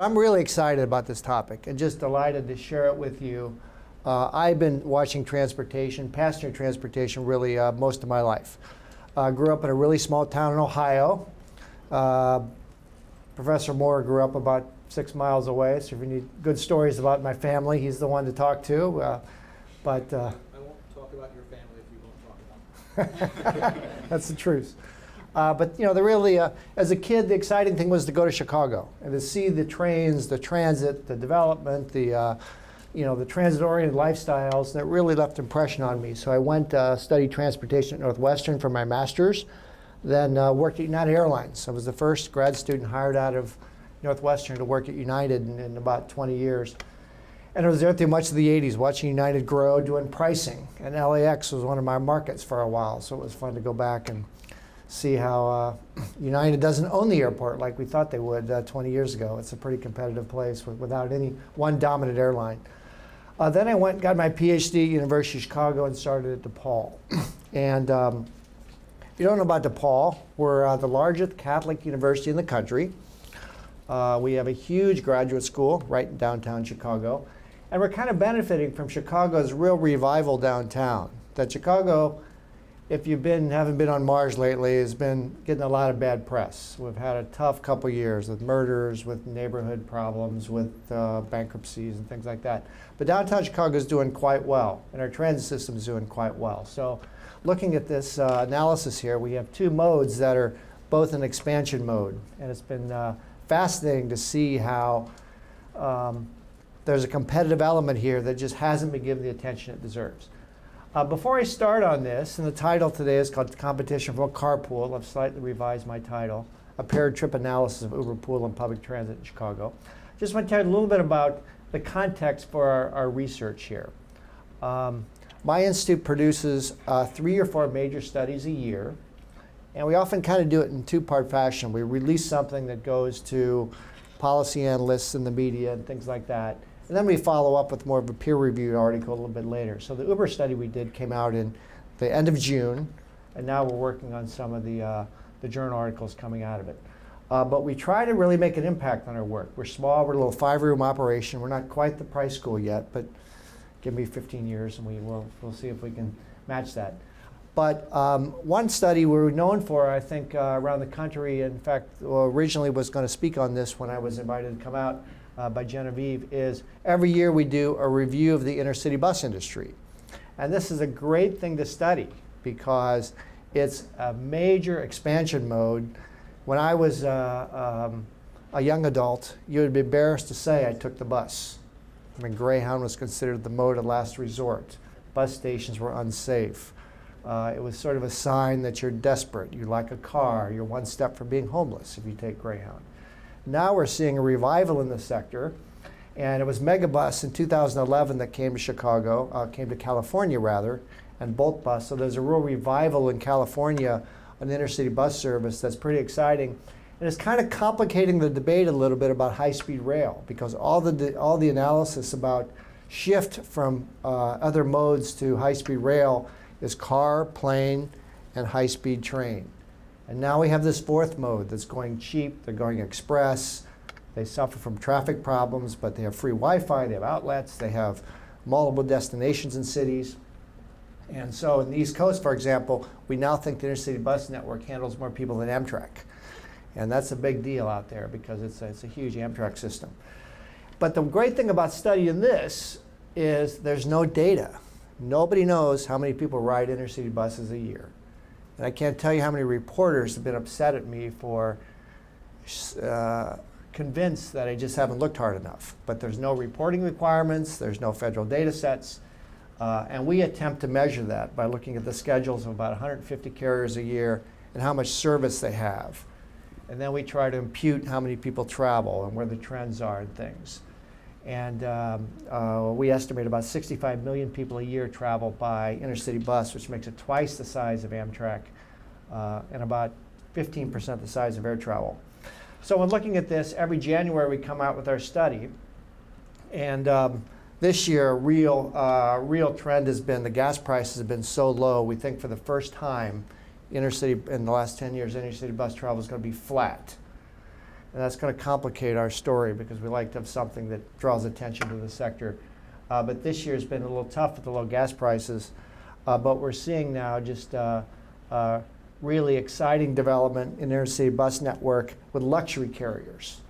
I'm really excited about this topic and just delighted to share it with you. I've been watching transportation, passenger transportation, really most of my life. Grew up in a really small town in Ohio. Professor Moore grew up about 6 miles away, so if you need good stories about my family, he's the one to talk to. I won't talk about your family if you won't talk about them. That's the truth. But you know, as a kid, the exciting thing was to go to Chicago and to see the trains, the transit, the development, the transit-oriented lifestyles that really left an impression on me. So I went studied transportation at Northwestern for my master's, then worked at United Airlines. I was the first grad student hired out of Northwestern to work at United in about 20 years. And I was there through much of the 80s, watching United grow, doing pricing. And LAX was one of my markets for a while, so it was fun to go back and see how United doesn't own the airport like we thought they would 20 years ago. It's a pretty competitive place without any one dominant airline. Then I went and got my PhD at University of Chicago and started at DePaul. And if you don't know about DePaul, we're the largest Catholic university in the country. We have a huge graduate school right in downtown Chicago. And we're kind of benefiting from Chicago's real revival downtown. That Chicago, if you haven't been on Mars lately, has been getting a lot of bad press. We've had a tough couple years with murders, with neighborhood problems, with bankruptcies and things like that. But downtown Chicago is doing quite well, and our transit system is doing quite well. So looking at this analysis here, we have two modes that are both in expansion mode. And it's been fascinating to see how there's a competitive element here that just hasn't been given the attention it deserves. Before I start on this, and the title today is called Competition for a Carpool. I've slightly revised my title, a paired trip analysis of UberPool and public transit in Chicago. Just want to tell you a little bit about the context for our research here. My institute produces 3 or 4 major studies a year, and we often kind of do it in two-part fashion. We release something that goes to policy analysts in the media and things like that. And then we follow up with more of a peer-reviewed article a little bit later. So the Uber study we did came out in the end of June, and now we're working on some of the journal articles coming out of it. But we try to really make an impact on our work. We're small, we're a little 5-room operation. We're not quite the price school yet, but give me 15 years and we'll see if we can match that. But one study we're known for, I think, around the country, in fact, originally was going to speak on this when I was invited to come out, by Genevieve, is every year we do a review of the inner city bus industry. And this is a great thing to study because it's a major expansion mode. When I was a young adult, you would be embarrassed to say I took the bus. I mean, Greyhound was considered the mode of last resort. Bus stations were unsafe. It was sort of a sign that you're desperate. You like a car. You're one step from being homeless if you take Greyhound. Now we're seeing a revival in the sector, and it was Megabus in 2011 that came to Chicago, came to California rather, and Bolt Bus. So there's a real revival in California on the intercity bus service that's pretty exciting. And it's kind of complicating the debate a little bit about high-speed rail, because all the analysis about shift from other modes to high-speed rail is car, plane, and high-speed train. And now we have this 4th mode that's going cheap, they're going express, they suffer from traffic problems, but they have free Wi-Fi, they have outlets, they have multiple destinations in cities. And so in the East Coast, for example, we now think the intercity bus network handles more people than Amtrak. And that's a big deal out there because it's a huge Amtrak system. But the great thing about studying this is there's no data. Nobody knows how many people ride intercity buses a year. And I can't tell you how many reporters have been upset at me for convinced that I just haven't looked hard enough. But there's no reporting requirements, there's no federal data sets, and we attempt to measure that by looking at the schedules of about 150 carriers a year and how much service they have. And then we try to impute how many people travel and where the trends are and things. And we estimate about 65 million people a year travel by intercity bus, which makes it twice the size of Amtrak and about 15% the size of air travel. So when looking at this, every January we come out with our study. And this year, real trend has been the gas prices have been so low, we think for the first time, intercity in the last 10 years, intercity bus travel is going to be flat. And that's going to complicate our story because we like to have something that draws attention to the sector. But this year's been a little tough with the low gas prices. But we're seeing now just really exciting development in interstate bus network with luxury carriers.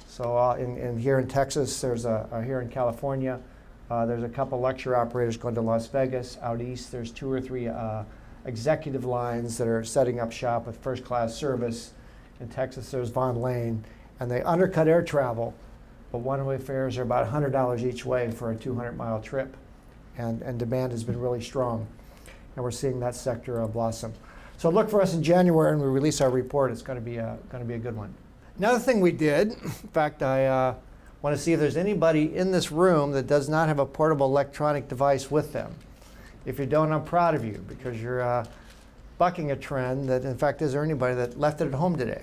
So here in Texas, here in California, there's a couple luxury operators going to Las Vegas. Out east, there's 2 or 3 executive lines that are setting up shop with first-class service. In Texas, there's Von Lane, and they undercut air travel, but one-way fares are about $100 each way for a 200-mile trip, and demand has been really strong, and we're seeing that sector blossom. So look for us in January, and we release our report. It's going to be a good one. Another thing we did, in fact, I want to see if there's anybody in this room that does not have a portable electronic device with them. If you don't, I'm proud of you because you're bucking a trend that, in fact, is there anybody that left it at home today?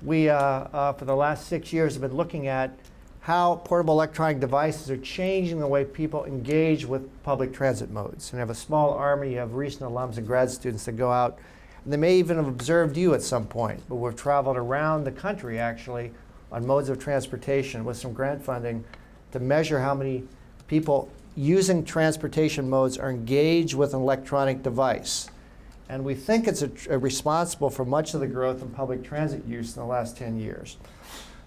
We, for the last 6 years, have been looking at how portable electronic devices are changing the way people engage with public transit modes. And you have a small army of recent alums and grad students that go out, and they may even have observed you at some point, but we've traveled around the country, actually, on modes of transportation with some grant funding to measure how many people using transportation modes are engaged with an electronic device. And we think it's responsible for much of the growth in public transit use in the last 10 years.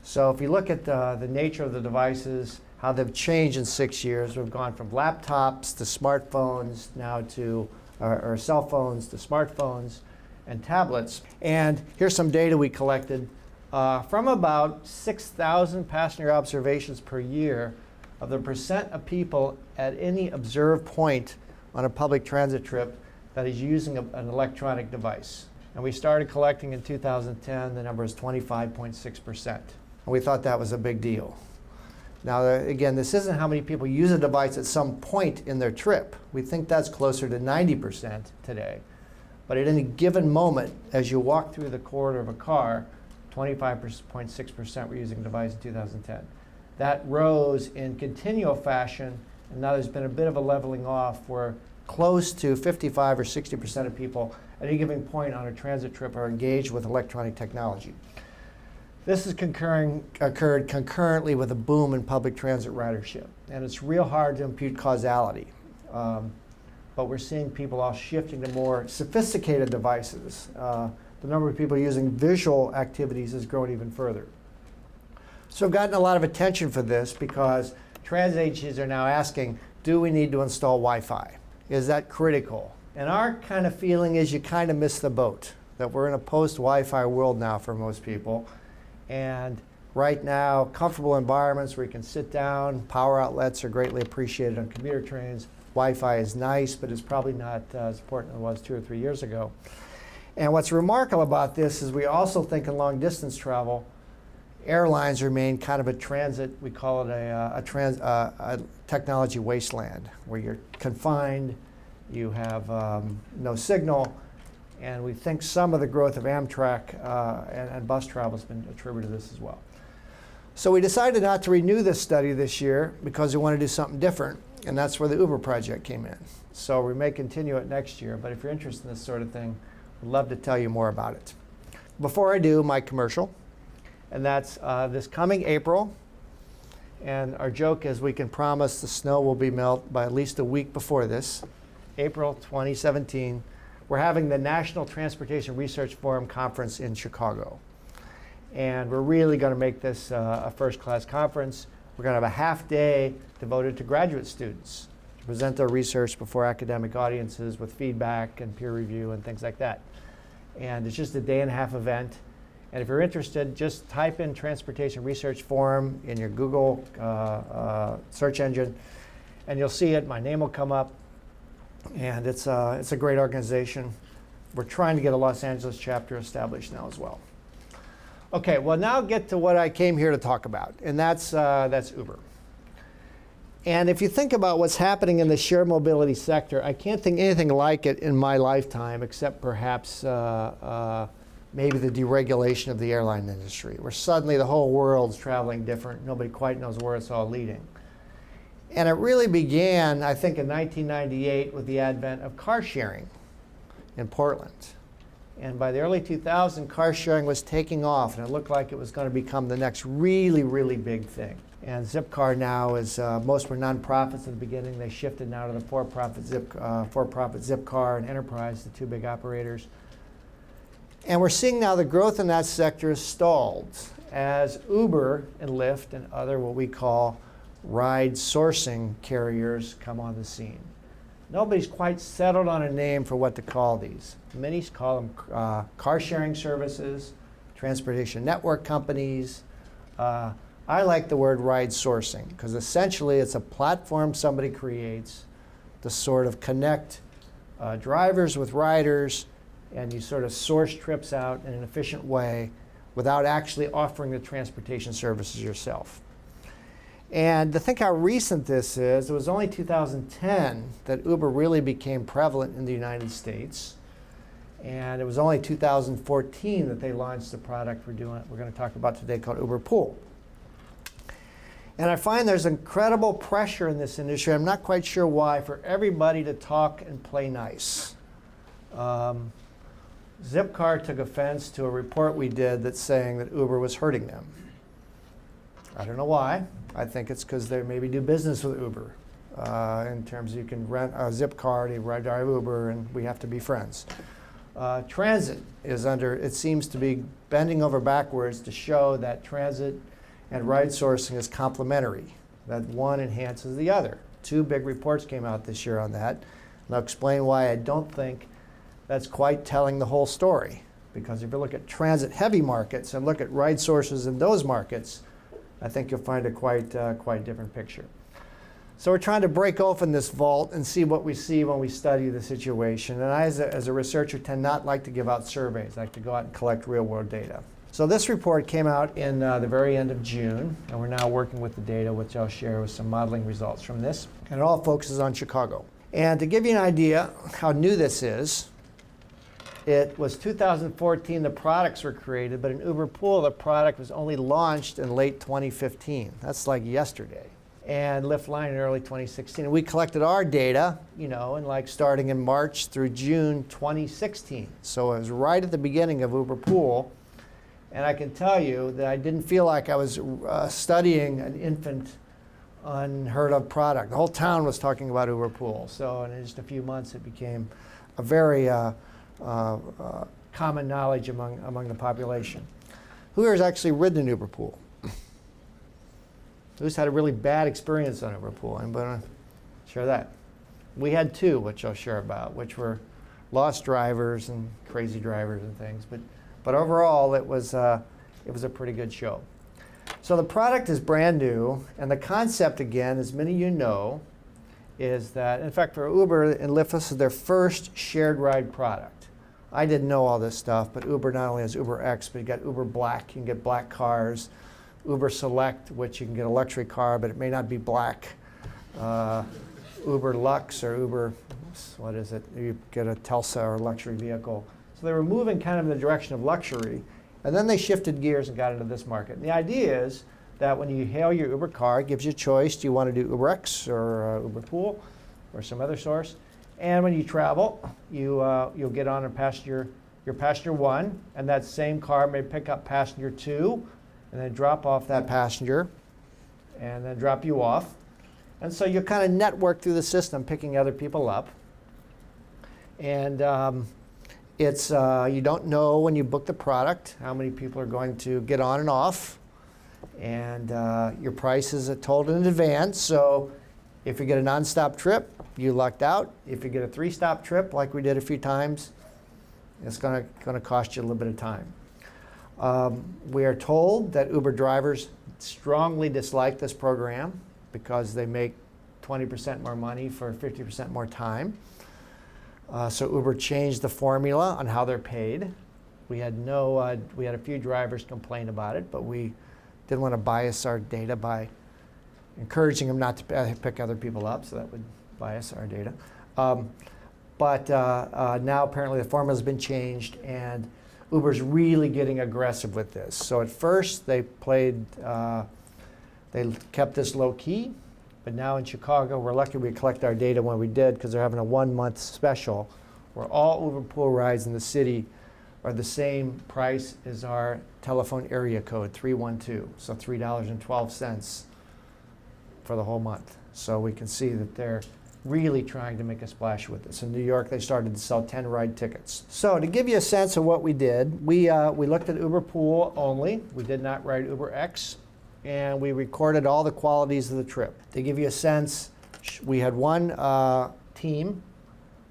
So if you look at the nature of the devices, how they've changed in 6 years, we've gone from laptops to smartphones, now to or cell phones to smartphones and tablets. And here's some data we collected from about 6,000 passenger observations per year of the percent of people at any observed point on a public transit trip that is using an electronic device. And we started collecting in 2010. The number is 25.6%. And we thought that was a big deal. Now, again, this isn't how many people use a device at some point in their trip. We think that's closer to 90% today. But at any given moment, as you walk through the corridor of a car, 25.6% were using a device in 2010. That rose in continual fashion, and now there's been a bit of a leveling off where close to 55 or 60% of people at any given point on a transit trip are engaged with electronic technology. This has occurred concurrently with a boom in public transit ridership, and it's real hard to impute causality. But we're seeing people all shifting to more sophisticated devices. The number of people using visual activities has grown even further. So I've gotten a lot of attention for this because transit agencies are now asking, do we need to install Wi-Fi? Is that critical? And our kind of feeling is you kind of missed the boat, that we're in a post-Wi-Fi world now for most people. And right now, comfortable environments where you can sit down, power outlets are greatly appreciated on commuter trains. Wi-Fi is nice, but it's probably not as important as it was 2 or 3 years ago. And what's remarkable about this is we also think in long distance travel, airlines remain kind of a transit, we call it a technology wasteland, where you're confined, you have no signal, and we think some of the growth of Amtrak and bus travel has been attributed to this as well. So we decided not to renew this study this year because we want to do something different, and that's where the Uber project came in. So we may continue it next year, but if you're interested in this sort of thing, I'd love to tell you more about it. Before I do, my commercial, and that's this coming April. And our joke is we can promise the snow will be melted by at least a week before this, April 2017. We're having the National Transportation Research Forum Conference in Chicago. And we're really going to make this a first-class conference. We're going to have a half day devoted to graduate students to present their research before academic audiences with feedback and peer review and things like that. And it's just a day-and-a-half event. And if you're interested, just type in Transportation Research Forum in your Google search engine, and you'll see it. My name will come up. And it's a great organization. We're trying to get a Los Angeles chapter established now as well. Okay, well, now get to what I came here to talk about, and that's Uber. And if you think about what's happening in the shared mobility sector, I can't think anything like it in my lifetime, except perhaps maybe the deregulation of the airline industry, where suddenly the whole world's traveling different. Nobody quite knows where it's all leading. And it really began, I think, in 1998 with the advent of car sharing in Portland. And by the early 2000s, car sharing was taking off, and it looked like it was going to become the next really, really big thing. And Zipcar now is, most were nonprofits at the beginning. They shifted now to the for-profit Zipcar and Enterprise, the two big operators. And we're seeing now the growth in that sector is stalled as Uber and Lyft and other what we call ride sourcing carriers come on the scene. Nobody's quite settled on a name for what to call these. Many call them car sharing services, transportation network companies. I like the word ride sourcing because essentially it's a platform somebody creates to sort of connect drivers with riders, and you sort of source trips out in an efficient way without actually offering the transportation services yourself. And to think how recent this is, it was only 2010 that Uber really became prevalent in the United States. And it was only 2014 that they launched the product we're going to talk about today called UberPool. And I find there's incredible pressure in this industry. I'm not quite sure why, for everybody to talk and play nice. Zipcar took offense to a report we did that's saying that Uber was hurting them. I don't know why. I think it's because they maybe do business with Uber in terms of you can rent a Zipcar to drive Uber and we have to be friends. Transit is under, it seems to be bending over backwards to show that transit and ride sourcing is complementary, that one enhances the other. Two big reports came out this year on that. And I'll explain why I don't think that's quite telling the whole story. Because if you look at transit heavy markets and look at ride sources in those markets, I think you'll find a quite different picture. So we're trying to break open this vault and see what we see when we study the situation. And I, as a researcher, tend not like to give out surveys. I like to go out and collect real-world data. So this report came out in the very end of June, and we're now working with the data, which I'll share with some modeling results from this. And it all focuses on Chicago. And to give you an idea how new this is, it was 2014 the products were created, but in UberPool the product was only launched in late 2015. That's like yesterday. And LyftLine in early 2016. And we collected our data, in like starting in March through June 2016. So it was right at the beginning of UberPool. And I can tell you that I didn't feel like I was studying an infant, unheard of product. The whole town was talking about UberPool. So in just a few months it became a very common knowledge among the population. Who here has actually ridden an UberPool? Who's had a really bad experience on UberPool? Anybody want to share that? We had two, which I'll share about, which were lost drivers and crazy drivers and things. But overall, it was a pretty good show. So the product is brand new, and the concept, again, as many of you know, is that, in fact, for Uber and Lyft, this is their first shared ride product. I didn't know all this stuff, but Uber not only has UberX, but you got Uber Black, you can get black cars, Uber Select, which you can get a luxury car, but it may not be black. Uber Lux or Uber, what is it? You get a Telsa or a luxury vehicle. So they were moving kind of in the direction of luxury, and then they shifted gears and got into this market. And the idea is that when you hail your Uber car, it gives you a choice. Do you want to do UberX or UberPool or some other source? And when you travel, you'll get on your passenger one, and that same car may pick up passenger two, and then drop off that passenger, and then drop you off. And so you kind of network through the system, picking other people up. And you don't know when you book the product how many people are going to get on and off. And your price is told in advance. So if you get a nonstop trip, you lucked out. If you get a 3-stop trip, like we did a few times, it's going to cost you a little bit of time. We are told that Uber drivers strongly dislike this program because they make 20% more money for 50% more time. So Uber changed the formula on how they're paid. We had a few drivers complain about it, but we didn't want to bias our data by encouraging them not to pick other people up, so that would bias our data. But now apparently the formula's been changed, and Uber's really getting aggressive with this. So at first they kept this low key, but now in Chicago, we're lucky we collect our data when we did, because they're having a 1-month special where all UberPool rides in the city are the same price as our telephone area code, 312, so $3.12 for the whole month. So we can see that they're really trying to make a splash with this. In New York, they started to sell 10 ride tickets. So to give you a sense of what we did, we looked at UberPool only. We did not write UberX, and we recorded all the qualities of the trip. To give you a sense, we had one team,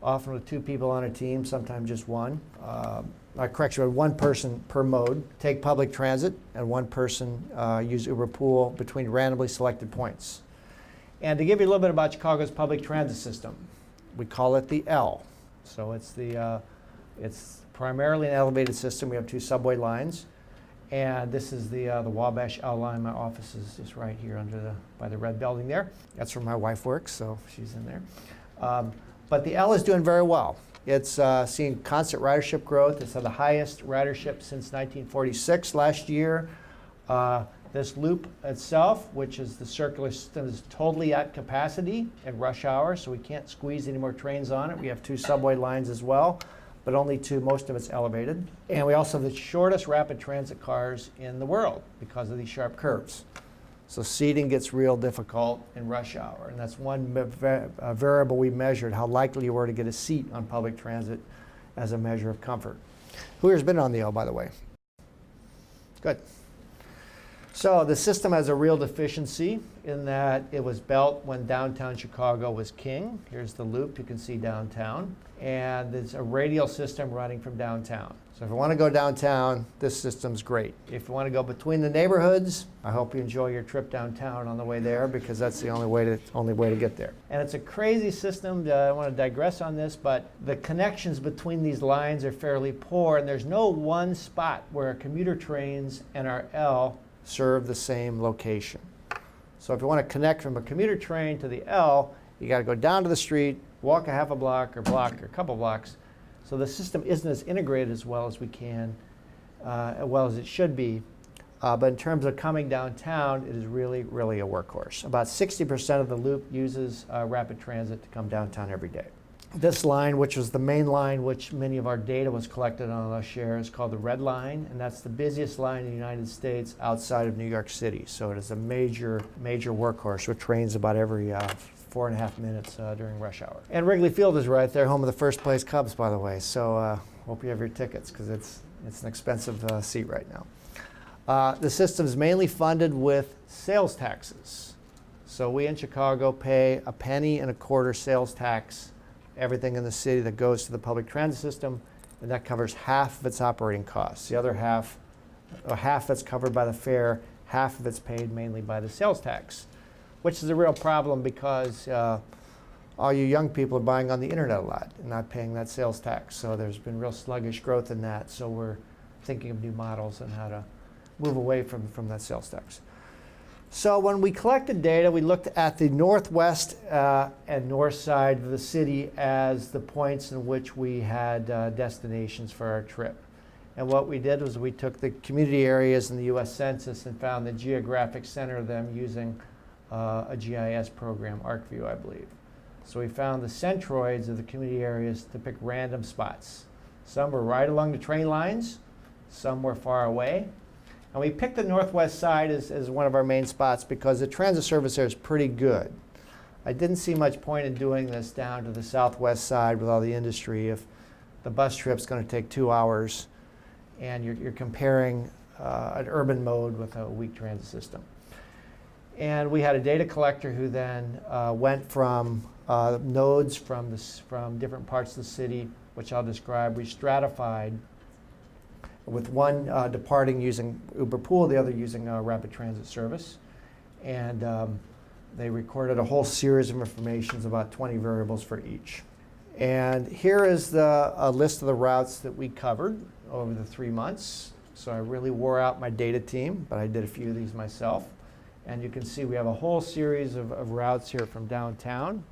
often with 2 people on a team, sometimes just one. Correction, we had 1 person per mode take public transit, and 1 person use UberPool between randomly selected points. And to give you a little bit about Chicago's public transit system, we call it the L. So it's primarily an elevated system. We have 2 subway lines, and this is the Wabash L line. My office is just right here by the red building there. That's where my wife works, so she's in there. But the L is doing very well. It's seeing constant ridership growth. It's had the highest ridership since 1946 last year. This loop itself, which is the circular system, is totally at capacity at rush hour, so we can't squeeze any more trains on it. We have 2 subway lines as well, but only 2, most of it's elevated. And we also have the shortest rapid transit cars in the world because of these sharp curves. So seating gets real difficult in rush hour, and that's one variable we measured, how likely you were to get a seat on public transit as a measure of comfort. Who here's been on the L, by the way? Good. So the system has a real deficiency in that it was built when downtown Chicago was king. Here's the loop, you can see downtown. And it's a radial system running from downtown. So if you want to go downtown, this system's great. If you want to go between the neighborhoods, I hope you enjoy your trip downtown on the way there, because that's the only way to get there. And it's a crazy system. I want to digress on this, but the connections between these lines are fairly poor, and there's no one spot where our commuter trains and our L serve the same location. So if you want to connect from a commuter train to the L, you got to go down to the street, walk a half a block or a couple blocks. So the system isn't as integrated as well as we can, as well as it should be. But in terms of coming downtown, it is really, really a workhorse. About 60% of the loop uses rapid transit to come downtown every day. This line, which was the main line which many of our data was collected on last year, is called the Red Line, and that's the busiest line in the United States outside of New York City. So it is a major, major workhorse with trains about every 4.5 minutes during rush hour. And Wrigley Field is right there, home of the first place Cubs, by the way. So hope you have your tickets, because it's an expensive seat right now. The system is mainly funded with sales taxes. So we in Chicago pay $0.0125 sales tax, everything in the city that goes to the public transit system, and that covers half of its operating costs. The other half that's covered by the fare, half of it's paid mainly by the sales tax, which is a real problem because all you young people are buying on the internet a lot and not paying that sales tax. So there's been real sluggish growth in that. So we're thinking of new models and how to move away from that sales tax. So when we collected data, we looked at the northwest and north side of the city as the points in which we had destinations for our trip. And what we did was we took the community areas in the US Census and found the geographic center of them using a GIS program, ArcView, I believe. So we found the centroids of the community areas to pick random spots. Some were right along the train lines, some were far away. And we picked the northwest side as one of our main spots because the transit service there is pretty good. I didn't see much point in doing this down to the southwest side with all the industry if the bus trip's going to take 2 hours and you're comparing an urban mode with a weak transit system. And we had a data collector who then went from nodes from different parts of the city, which I'll describe. We stratified with one departing using UberPool, the other using a rapid transit service. And they recorded a whole series of information, about 20 variables for each. And here is a list of the routes that we covered over the 3 months. So I really wore out my data team, but I did a few of these myself. And you can see we have a whole series of routes here from downtown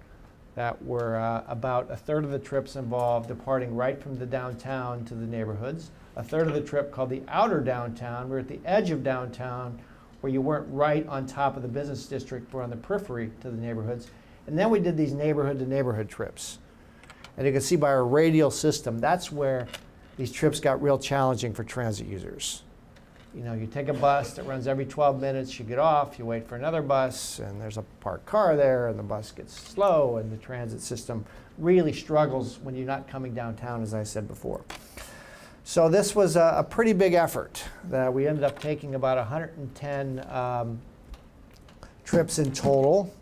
that were about 1/3 of the trips involved departing right from the downtown to the neighborhoods. 1/3 of the trip called the outer downtown. We're at the edge of downtown where you weren't right on top of the business district, but on the periphery to the neighborhoods. And then we did these neighborhood to neighborhood trips. And you can see by our radial system, that's where these trips got real challenging for transit users. You know, you take a bus that runs every 12 minutes, you get off, you wait for another bus, and there's a parked car there, and the bus gets slow, and the transit system really struggles when you're not coming downtown, as I said before. So this was a pretty big effort that we ended up taking about 110 trips in total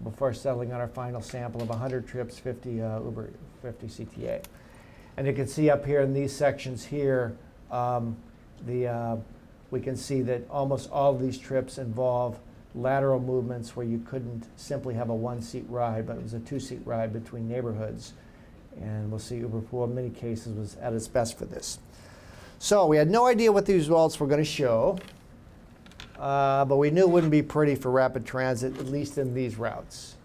before settling on our final sample of 100 trips, 50 Uber, 50 CTA. And you can see up here in these sections here, we can see that almost all of these trips involve lateral movements where you couldn't simply have a one-seat ride, but it was a two-seat ride between neighborhoods. And we'll see UberPool in many cases was at its best for this. So we had no idea what these results were going to show, but we knew it wouldn't be pretty for rapid transit, at least in these routes.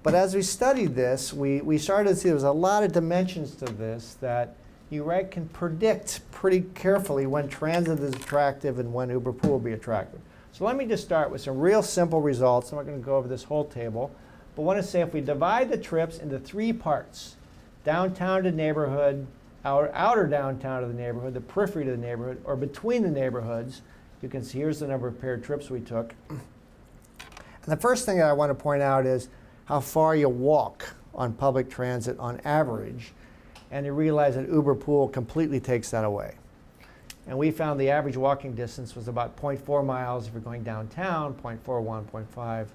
But as we studied this, we started to see there was a lot of dimensions to this that you can predict pretty carefully when transit is attractive and when UberPool will be attractive. So let me just start with some real simple results. I'm not going to go over this whole table, but I want to say if we divide the trips into 3 parts, downtown to neighborhood, outer downtown to the neighborhood, the periphery to the neighborhood, or between the neighborhoods, you can see here's the number of paired trips we took. And the first thing that I want to point out is how far you walk on public transit on average. And you realize that UberPool completely takes that away. And we found the average walking distance was about 0.4 miles if you're going downtown, 0.41, 0.5,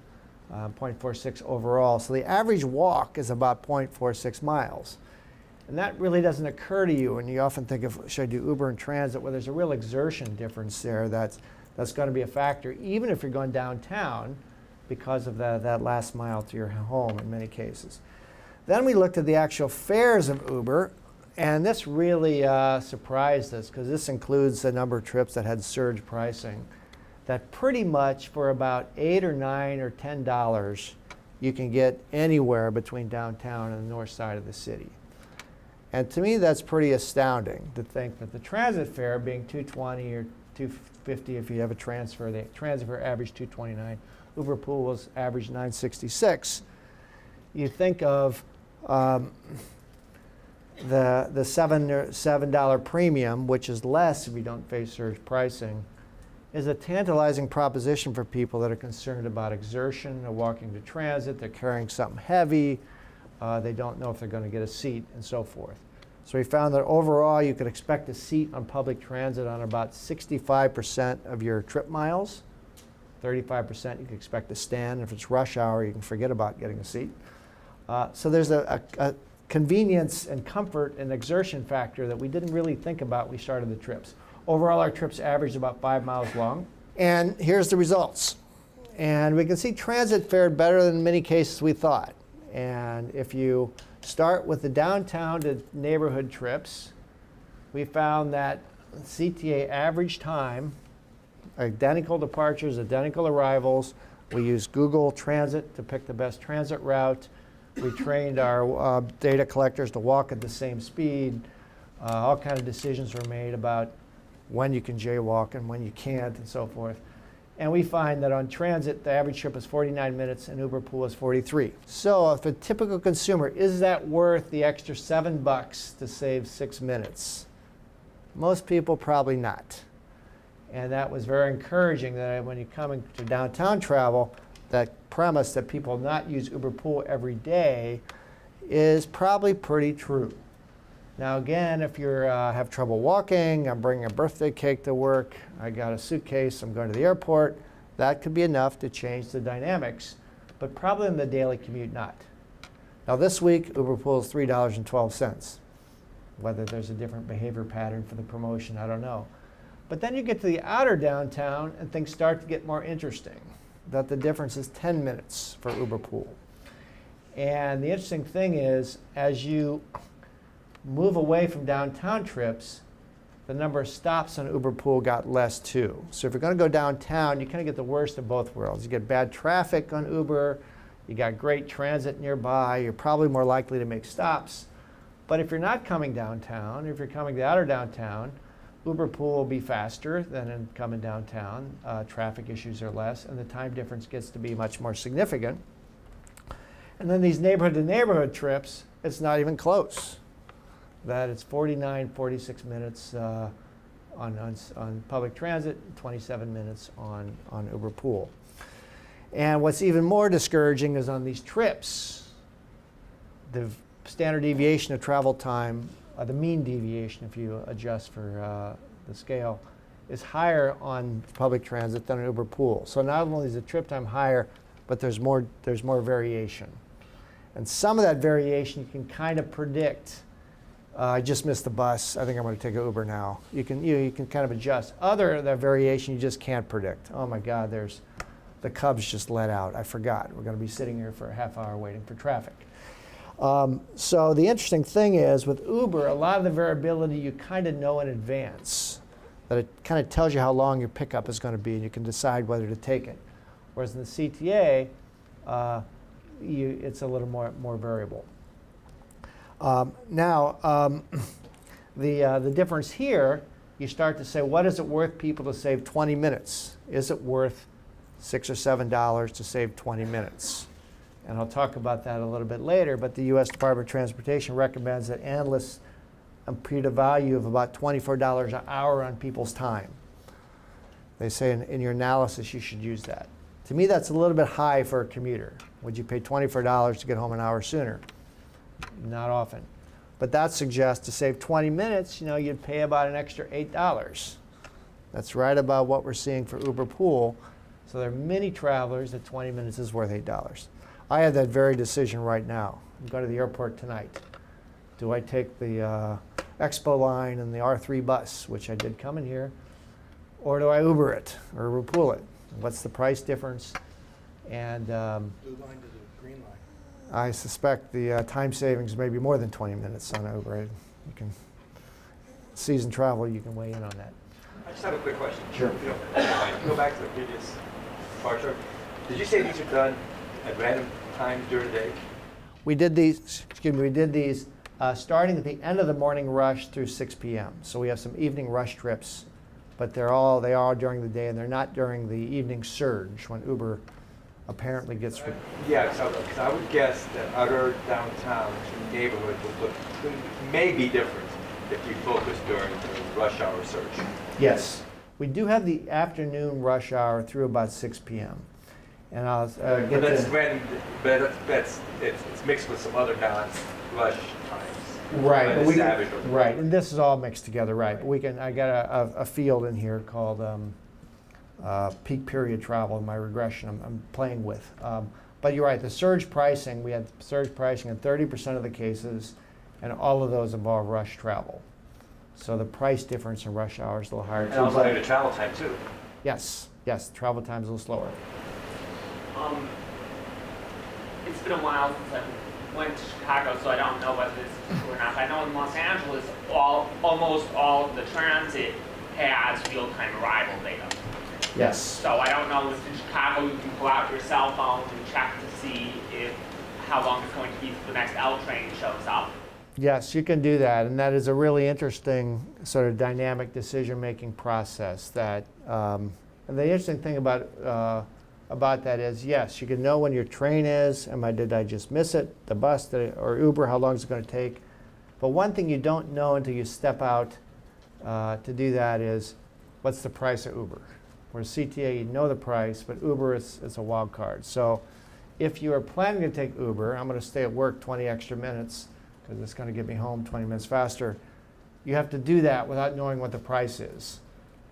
0.46 overall. So the average walk is about 0.46 miles. And that really doesn't occur to you. And you often think of, should I do Uber and transit? Well, there's a real exertion difference there that's going to be a factor, even if you're going downtown, because of that last mile to your home in many cases. Then we looked at the actual fares of Uber, and this really surprised us because this includes the number of trips that had surge pricing. That pretty much for about $8 or $9 or $10, you can get anywhere between downtown and the north side of the city. And to me, that's pretty astounding to think that the transit fare being $220 or $250 if you have a transfer, the transit fare averaged $229. UberPool was average $966. You think of the $7 premium, which is less if you don't face surge pricing, is a tantalizing proposition for people that are concerned about exertion, they're walking to transit, they're carrying something heavy, they don't know if they're going to get a seat, and so forth. So we found that overall you could expect a seat on public transit on about 65% of your trip miles. 35% you can expect to stand. If it's rush hour, you can forget about getting a seat. So there's a convenience and comfort and exertion factor that we didn't really think about when we started the trips. Overall, our trips averaged about 5 miles long. And here's the results. And we can see transit fared better than in many cases we thought. And if you start with the downtown to neighborhood trips, we found that CTA average time, identical departures, identical arrivals. We used Google Transit to pick the best transit route. We trained our data collectors to walk at the same speed. All kinds of decisions were made about when you can jaywalk and when you can't and so forth. And we find that on transit, the average trip is 49 minutes and UberPool is 43. So if a typical consumer, is that worth the extra $7 to save 6 minutes? Most people probably not. And that was very encouraging that when you're coming to downtown travel, that premise that people not use UberPool every day is probably pretty true. Now again, if you have trouble walking, I'm bringing a birthday cake to work, I got a suitcase, I'm going to the airport, that could be enough to change the dynamics, but probably in the daily commute not. Now this week, UberPool is $3.12. Whether there's a different behavior pattern for the promotion, I don't know. But then you get to the outer downtown and things start to get more interesting, that the difference is 10 minutes for UberPool. And the interesting thing is, as you move away from downtown trips, the number of stops on UberPool got less too. So if you're going to go downtown, you kind of get the worst of both worlds. You get bad traffic on Uber, you got great transit nearby, you're probably more likely to make stops. But if you're not coming downtown, if you're coming to outer downtown, UberPool will be faster than in coming downtown. Traffic issues are less, and the time difference gets to be much more significant. And then these neighborhood to neighborhood trips, it's not even close. that it's 49, 46 minutes on public transit, 27 minutes on UberPool. And what's even more discouraging is on these trips, the standard deviation of travel time, the mean deviation if you adjust for the scale, is higher on public transit than on UberPool. So not only is the trip time higher, but there's more variation. And some of that variation you can kind of predict. I just missed the bus. I think I'm going to take an Uber now. You can kind of adjust. Other the variation you just can't predict. Oh my God, the Cubs just let out. I forgot. We're going to be sitting here for a half hour waiting for traffic. So the interesting thing is with Uber, a lot of the variability you kind of know in advance. That it kind of tells you how long your pickup is going to be, and you can decide whether to take it. Whereas in the CTA, it's a little more variable. Now, the difference here, you start to say, what is it worth people to save 20 minutes? Is it worth $6 or $7 to save 20 minutes? And I'll talk about that a little bit later, but the U.S. Department of Transportation recommends that analysts impute a value of about $24 an hour on people's time. They say in your analysis you should use that. To me, that's a little bit high for a commuter. Would you pay $24 to get home an hour sooner? Not often. But that suggests to save 20 minutes, you'd pay about an extra $8. That's right about what we're seeing for UberPool. So there are many travelers that 20 minutes is worth $8. I have that very decision right now. I'm going to the airport tonight. Do I take the Expo line and the R3 bus, which I did come in here, or do I Uber it or UberPool it? What's the price difference? And Blue line to the green line. I suspect the time savings may be more than 20 minutes on Uber. You can season travel. You can weigh in on that. I just have a quick question. Sure. If you don't mind. Go back to the previous part. Did you say these are done at random times during the day? We did these. We did these starting at the end of the morning rush through 6 p.m. So we have some evening rush trips, but they are during the day, and they're not during the evening surge when Uber apparently gets. Yeah, because I would guess that other downtown neighborhoods may be different if you focus during the rush hour surge. Yes, we do have the afternoon rush hour through about 6 p.m. And I'll get but that's to. when, it's mixed with some other non-rush times. Right, but Right. and this is all mixed together, right? But I got a field in here called peak period travel in my regression I'm playing with. But you're right, the surge pricing, we had surge pricing in 30% of the cases, and all of those involve rush travel. So the price difference in rush hour is a little higher. And also the travel time too. Yes, travel time is a little slower. It's been a while since I went to Chicago, so I don't know whether this is true or not. I know in Los Angeles, almost all of the transit has real-time arrival data. Yes. So I don't know if in Chicago you can pull out your cell phone and check to see how long it's going to be till the next L train shows up. Yes, you can do that, and that is a really interesting sort of dynamic decision-making process. That and the interesting thing about that is, yes, you can know when your train is. Did I just miss it? The bus, or Uber? How long is it going to take? But one thing you don't know until you step out to do that is, what's the price of Uber? Whereas CTA, you know the price, but Uber is a wild card. So if you are planning to take Uber, I'm going to stay at work 20 extra minutes because it's going to get me home 20 minutes faster. You have to do that without knowing what the price is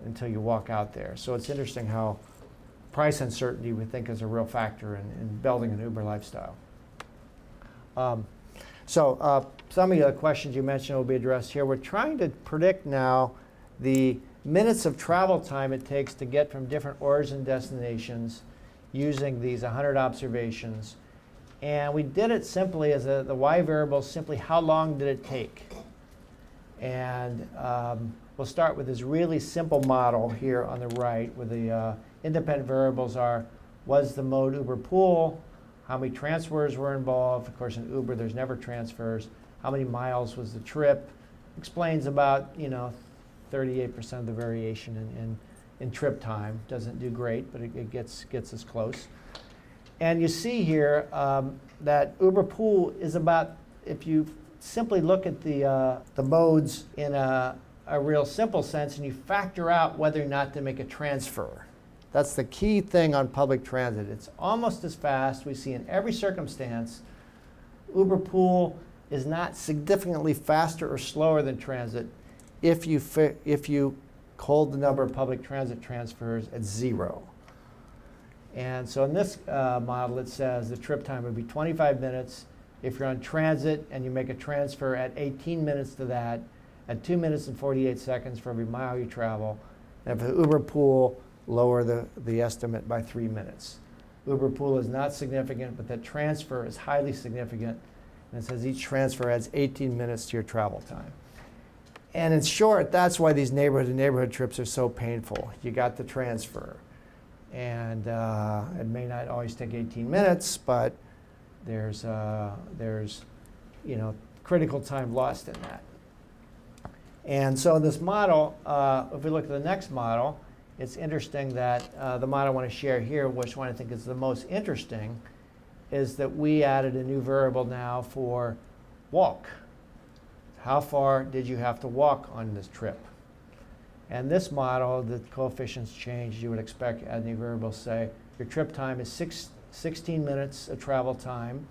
until you walk out there. So it's interesting how price uncertainty we think is a real factor in building an Uber lifestyle. So some of the questions you mentioned will be addressed here. We're trying to predict now the minutes of travel time it takes to get from different origin destinations using these 100 observations. And we did it simply as the y variable, simply how long did it take? And we'll start with this really simple model here on the right, where the independent variables are, was the mode UberPool, how many transfers were involved? Of course, in Uber, there's never transfers. How many miles was the trip? Explains about 38% of the variation in trip time. Doesn't do great, but it gets us close. And you see here that UberPool is about, if you simply look at the modes in a real simple sense, and you factor out whether or not to make a transfer. That's the key thing on public transit. It's almost as fast. We see in every circumstance, UberPool is not significantly faster or slower than transit if you hold the number of public transit transfers at 0. And so in this model, it says the trip time would be 25 minutes if you're on transit and you make a transfer at 18 minutes to that, at 2 minutes and 48 seconds for every mile you travel. And for UberPool, lower the estimate by 3 minutes. UberPool is not significant, but that transfer is highly significant. And it says each transfer adds 18 minutes to your travel time. And in short, that's why these neighborhood-to-neighborhood trips are so painful. You got the transfer. And it may not always take 18 minutes, but there's critical time lost in that. And so this model, if we look at the next model, it's interesting that the model I want to share here, which one I think is the most interesting, is that we added a new variable now for walk. How far did you have to walk on this trip? And this model, the coefficients changed. You would expect add new variables, say your trip time is 16 minutes of travel time.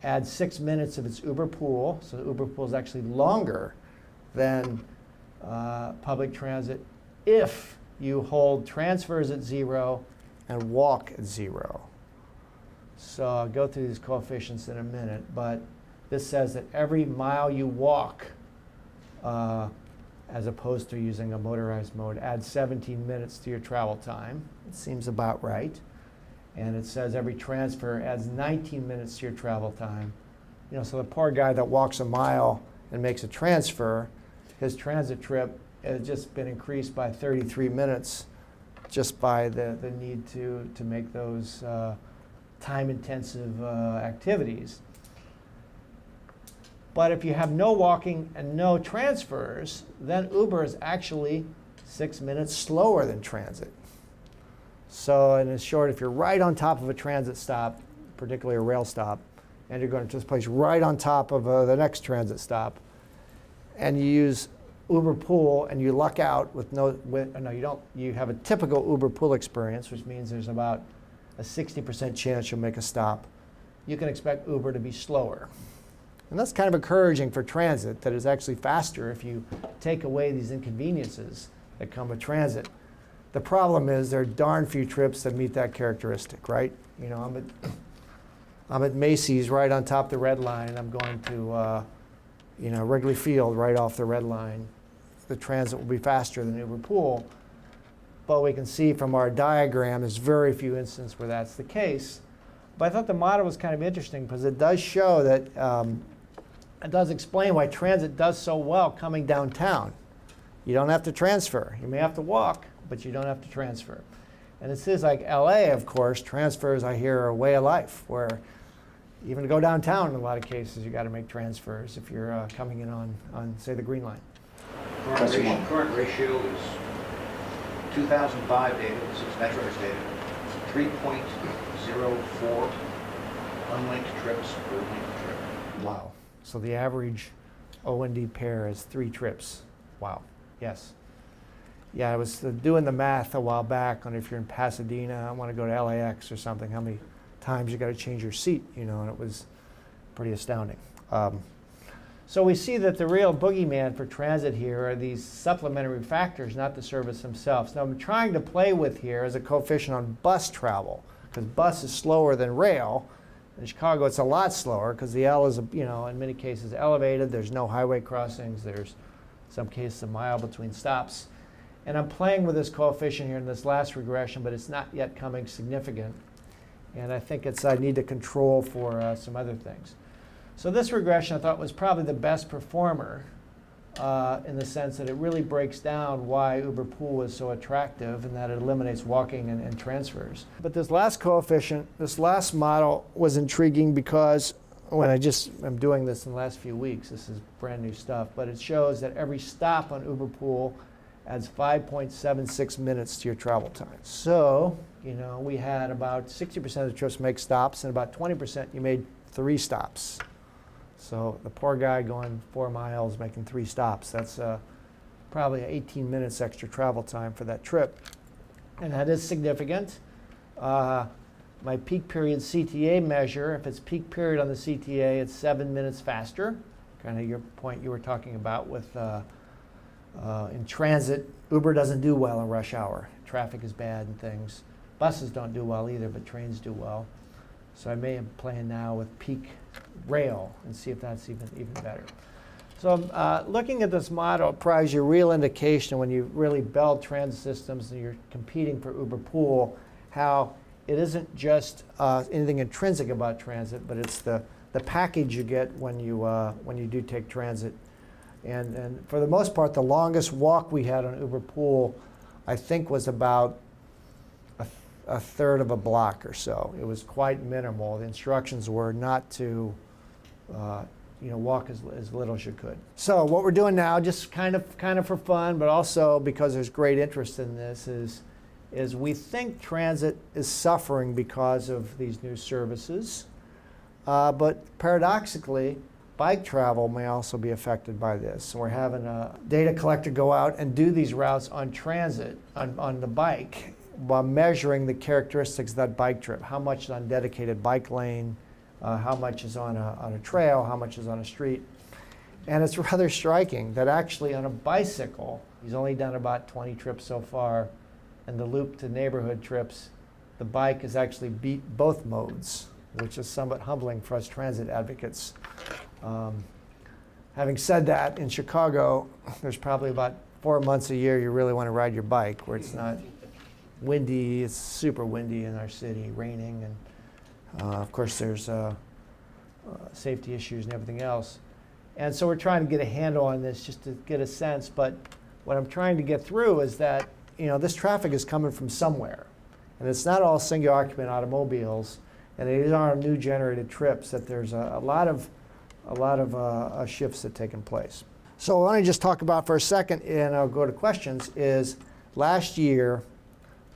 Add 6 minutes of its UberPool. So the UberPool is actually longer than public transit if you hold transfers at 0 and walk at 0. So I'll go through these coefficients in a minute, but this says that every mile you walk, as opposed to using a motorized mode, adds 17 minutes to your travel time. It seems about right. And it says every transfer adds 19 minutes to your travel time. So the poor guy that walks a mile and makes a transfer, his transit trip has just been increased by 33 minutes just by the need to make those time-intensive activities. But if you have no walking and no transfers, then Uber is actually 6 minutes slower than transit. So in short, if you're right on top of a transit stop, particularly a rail stop, and you're going to this place right on top of the next transit stop, and you use UberPool and you luck out with you have a typical UberPool experience, which means there's about a 60% chance you'll make a stop, you can expect Uber to be slower. And that's kind of encouraging for transit, that it's actually faster if you take away these inconveniences that come with transit. The problem is there are darn few trips that meet that characteristic, right? I'm at Macy's right on top of the red line, and I'm going to Wrigley Field right off the red line. The transit will be faster than UberPool. But we can see from our diagram there's very few instances where that's the case. But I thought the model was kind of interesting because it does show that it does explain why transit does so well coming downtown. You don't have to transfer. You may have to walk, but you don't have to transfer. And it says like LA, of course, transfers I hear are a way of life, where even to go downtown in a lot of cases you got to make transfers if you're coming in on say the Green Line. Current ratio is 2005 data, this is Metro's data, 3.04 unlinked trips per linked trip. Wow. So the average O&D pair is 3 trips. Wow. Yes. Yeah, I was doing the math a while back on if you're in Pasadena, I want to go to LAX or something, how many times you got to change your seat, and it was pretty astounding. So we see that the real boogeyman for transit here are these supplementary factors, not the service themselves. Now I'm trying to play with here as a coefficient on bus travel, because bus is slower than rail. In Chicago, it's a lot slower because the L is, in many cases elevated. There's no highway crossings. There's, in some cases, a mile between stops. And I'm playing with this coefficient here in this last regression, but it's not yet coming significant. And I think I need to control for some other things. So this regression I thought was probably the best performer in the sense that it really breaks down why UberPool is so attractive and that it eliminates walking and transfers. But this last coefficient, this last model was intriguing because when I'm doing this in the last few weeks, this is brand new stuff, but it shows that every stop on UberPool adds 5.76 minutes to your travel time. So, we had about 60% of the trips make stops and about 20% you made 3 stops. So the poor guy going 4 miles, making 3 stops, that's probably 18 minutes extra travel time for that trip. And that is significant. My peak period CTA measure, if it's peak period on the CTA, it's 7 minutes faster. Kind of your point you were talking about with in transit, Uber doesn't do well in rush hour. Traffic is bad and things. Buses don't do well either, but trains do well. So I may have planned now with peak rail and see if that's even better. So looking at this model provides you a real indication when you really build transit systems and you're competing for UberPool, how it isn't just anything intrinsic about transit, but it's the package you get when you do take transit. And for the most part, the longest walk we had on UberPool, I think, was about a third of a block or so. It was quite minimal. The instructions were not to walk as little as you could. So what we're doing now, just kind of for fun, but also because there's great interest in this, is we think transit is suffering because of these new services. But paradoxically, bike travel may also be affected by this. So we're having a data collector go out and do these routes on transit, on the bike, while measuring the characteristics of that bike trip. How much is on dedicated bike lane, how much is on a trail, how much is on a street. And it's rather striking that actually on a bicycle, he's only done about 20 trips so far, and the loop to neighborhood trips, the bike has actually beat both modes, which is somewhat humbling for us transit advocates. Having said that, in Chicago, there's probably about 4 months a year you really want to ride your bike where it's not windy. It's super windy in our city, raining, and of course there's safety issues and everything else. And so we're trying to get a handle on this just to get a sense, but what I'm trying to get through is that this traffic is coming from somewhere. And it's not all single occupant automobiles, and these aren't new generated trips, that there's a lot of shifts that have taken place. So what I want to just talk about for a second, and I'll go to questions, is last year,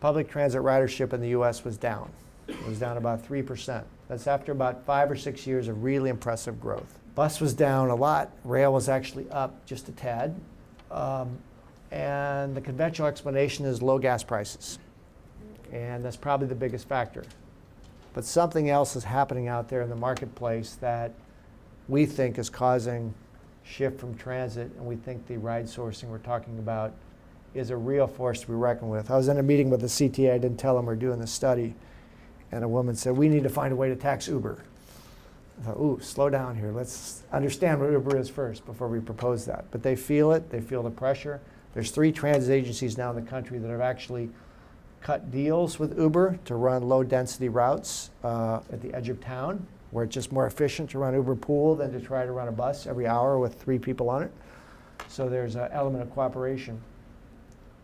public transit ridership in the US was down. It was down about 3%. That's after about 5 or 6 years of really impressive growth. Bus was down a lot. Rail was actually up just a tad. And the conventional explanation is low gas prices. And that's probably the biggest factor. But something else is happening out there in the marketplace that we think is causing shift from transit, and we think the ride sourcing we're talking about is a real force to be reckoned with. I was in a meeting with the CTA. I didn't tell them we're doing this study. And a woman said, we need to find a way to tax Uber. I thought, ooh, slow down here. Let's understand what Uber is first before we propose that. But they feel it. They feel the pressure. There's 3 transit agencies now in the country that have actually cut deals with Uber to run low-density routes at the edge of town, where it's just more efficient to run UberPool than to try to run a bus every hour with 3 people on it. So there's an element of cooperation.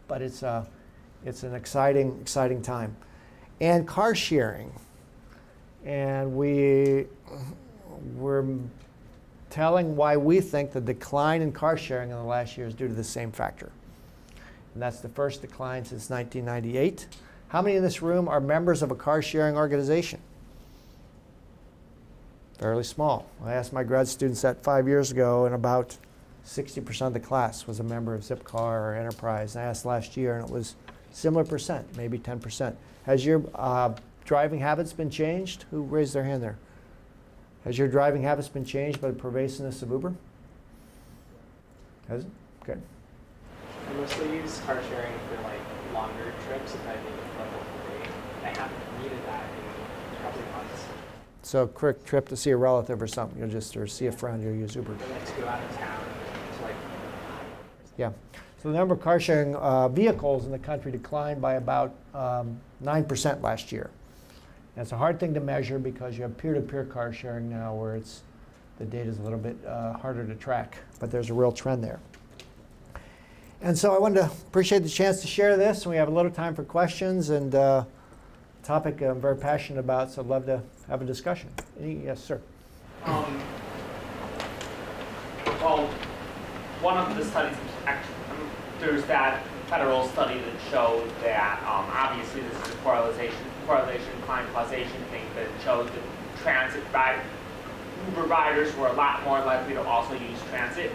But it's an exciting time. And car sharing. And we're telling why we think the decline in car sharing in the last year is due to the same factor. And that's the first decline since 1998. How many in this room are members of a car sharing organization? Fairly small. I asked my grad students that 5 years ago, and about 60% of the class was a member of Zipcar or Enterprise. And I asked last year, and it was similar percent, maybe 10%. Has your driving habits been changed? Who raised their hand there? Has your driving habits been changed by the pervasiveness of Uber? Has it? Okay. I mostly use car sharing for longer trips if I need to fill up the day. I haven't needed that in a couple of months. So a quick trip to see a relative or something, or see a friend, you'll use Uber. I like to go out of town to Yeah. So the number of car sharing vehicles in the country declined by about 9% last year. And it's a hard thing to measure because you have peer-to-peer car sharing now where the data is a little bit harder to track, but there's a real trend there. And so I wanted to appreciate the chance to share this. We have a little time for questions, and a topic I'm very passionate about, so I'd love to have a discussion. Yes, sir. Well, one of the studies, there's that federal study that showed that obviously this is a correlation, client causation thing, but it showed that transit Uber riders were a lot more likely to also use transit.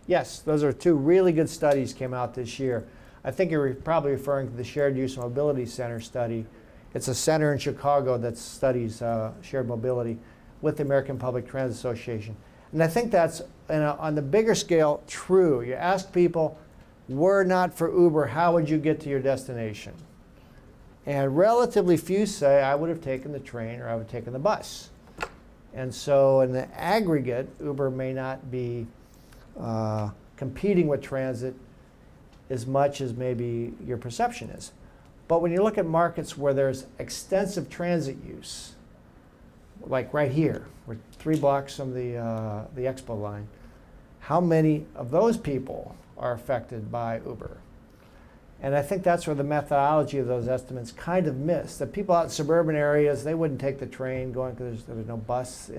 Yes, those are two really good studies came out this year. I think you're probably referring to the Shared Use Mobility Center study. It's a center in Chicago that studies shared mobility with the American Public Transit Association. And I think that's, on the bigger scale, true. You ask people, were not for Uber, how would you get to your destination? And relatively few say, I would have taken the train or I would have taken the bus. And so in the aggregate, Uber may not be competing with transit as much as maybe your perception is. But when you look at markets where there's extensive transit use, like right here, we're 3 blocks from the Expo line, how many of those people are affected by Uber? And I think that's where the methodology of those estimates kind of miss. That people out in suburban areas, they wouldn't take the train going because there's no bus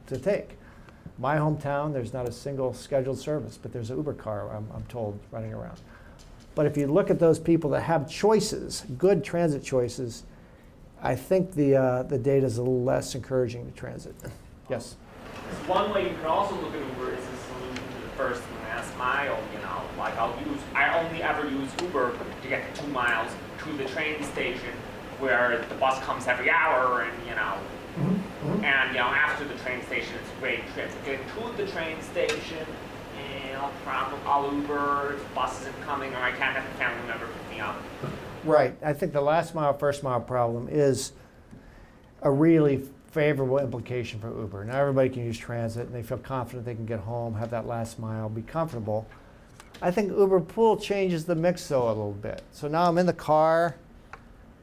to take. My hometown, there's not a single scheduled service, but there's an Uber car, I'm told, running around. But if you look at those people that have choices, good transit choices, I think the data is a little less encouraging to transit. Yes? One way you could also look at Uber is a solution to the first and last mile, you know, like I only ever use Uber to get the 2 miles to the train station where the bus comes every hour and, you know, and, you know, after the train station, it's a great trip. Getting to the train station, and I'll Uber if the bus isn't coming, or I can't have a family member pick me up. Right. I think the last mile, first mile problem is a really favorable implication for Uber. Now everybody can use transit and they feel confident they can get home, have that last mile, be comfortable. I think UberPool changes the mix though a little bit. So now I'm in the car.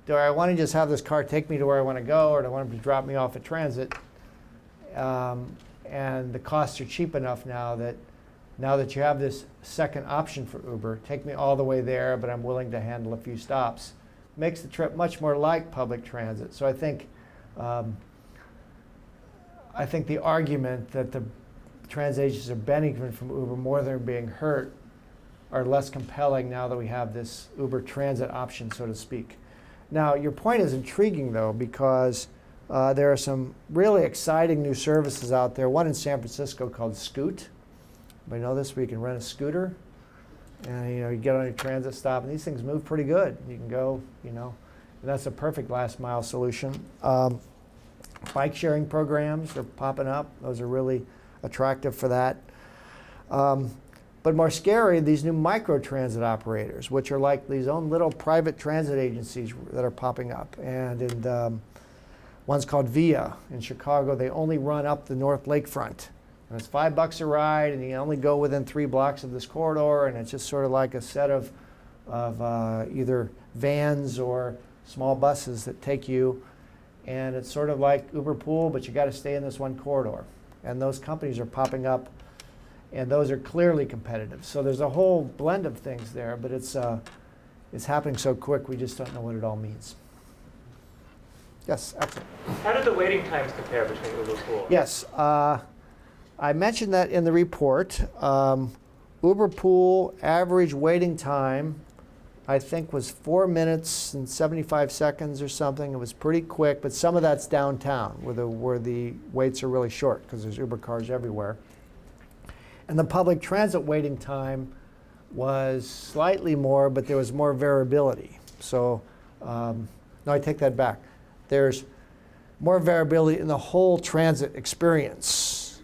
Do I want to just have this car take me to where I want to go, or do I want them to drop me off at transit? And the costs are cheap enough now that you have this second option for Uber, take me all the way there, but I'm willing to handle a few stops, makes the trip much more like public transit. So I think the argument that the transit agencies are benefiting from Uber more than they're being hurt are less compelling now that we have this Uber transit option, so to speak. Now, your point is intriguing, though, because there are some really exciting new services out there. One in San Francisco called Scoot. Anybody know this? Where you can rent a scooter, and you get on your transit stop, and these things move pretty good. You can go, and that's a perfect last mile solution. Bike sharing programs are popping up. Those are really attractive for that. But more scary, these new micro transit operators, which are like these own little private transit agencies that are popping up. And one's called Via in Chicago. They only run up the North Lakefront. And it's $5 a ride, and you only go within 3 blocks of this corridor, and it's just sort of like a set of either vans or small buses that take you. And it's sort of like UberPool, but you got to stay in this one corridor. And those companies are popping up, and those are clearly competitive. So there's a whole blend of things there, but it's happening so quick, we just don't know what it all means. Yes, excellent. How do the waiting times compare between UberPool? Yes, I mentioned that in the report. UberPool average waiting time, I think, was 4 minutes and 75 seconds or something. It was pretty quick, but some of that's downtown where the waits are really short because there's Uber cars everywhere. And the public transit waiting time was slightly more, but there was more variability. So, no, I take that back. There's more variability in the whole transit experience.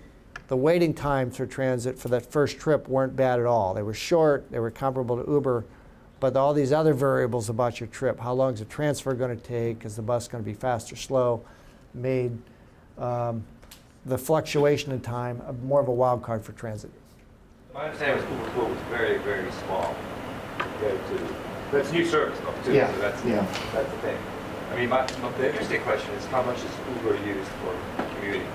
The waiting times for transit for that first trip weren't bad at all. They were short, they were comparable to Uber, but all these other variables about your trip, how long is the transfer going to take, is the bus going to be fast or slow, made the fluctuation in time more of a wild card for transit. My understanding was UberPool was very, very small compared to, but it's a new service though, too, Yeah, so that's the thing. I mean, the interesting question is how much is Uber used for commuting?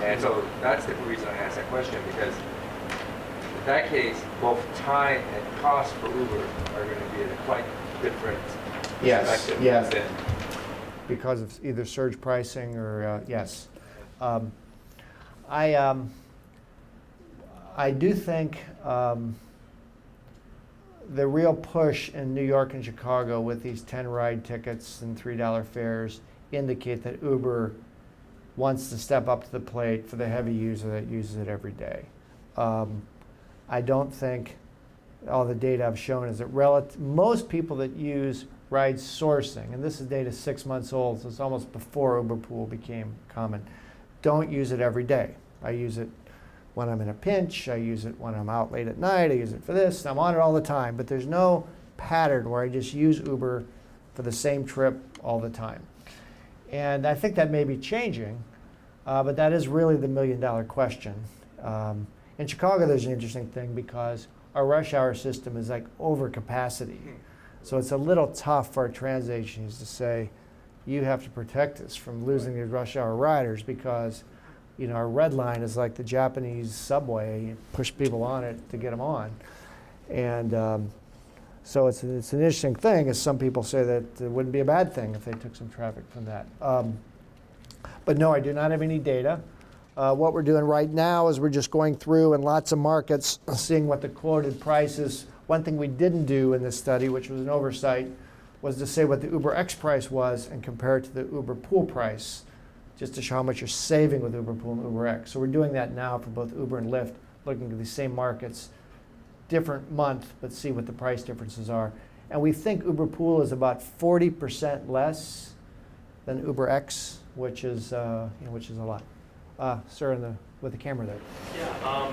And so that's the reason I asked that question, because in that case, both time and cost for Uber are going to be in a quite different perspective. Yes. Because of either surge pricing or, yes. I do think the real push in New York and Chicago with these 10 ride tickets and $3 fares indicate that Uber wants to step up to the plate for the heavy user that uses it every day. I don't think all the data I've shown is that most people that use ride sourcing, and this is data 6 months old, so it's almost before UberPool became common, don't use it every day. I use it when I'm in a pinch, I use it when I'm out late at night, I use it for this, I'm on it all the time, but there's no pattern where I just use Uber for the same trip all the time. And I think that may be changing, but that is really the million-dollar question. In Chicago, there's an interesting thing because our rush hour system is like over capacity. So it's a little tough for our transit agencies to say, you have to protect us from losing these rush hour riders because our red line is like the Japanese subway. You push people on it to get them on. And so it's an interesting thing, as some people say that it wouldn't be a bad thing if they took some traffic from that. But no, I do not have any data. What we're doing right now is we're just going through in lots of markets, seeing what the quoted price is. One thing we didn't do in this study, which was an oversight, was to say what the UberX price was and compare it to the UberPool price, just to show how much you're saving with UberPool and UberX. So we're doing that now for both Uber and Lyft, looking at these same markets, different month, but see what the price differences are. And we think UberPool is about 40% less than UberX, which is which is a lot. Sir, with the camera there. Yeah.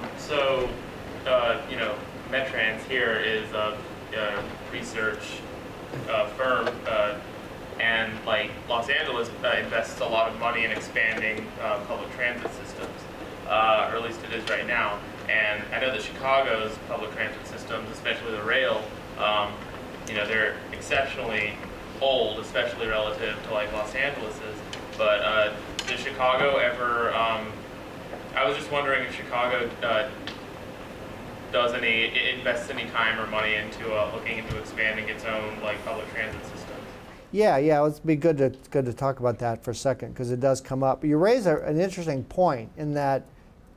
Metrans here is a research firm, and like Los Angeles invests a lot of money in expanding public transit systems, or at least it is right now. And I know that Chicago's public transit systems, especially the rail, they're exceptionally old, especially relative to like Los Angeles's. But does Chicago ever? I was just wondering if Chicago invests any time or money into looking into expanding its own like public transit systems. Yeah, it'd be good to talk about that for a second because it does come up. You raise an interesting point in that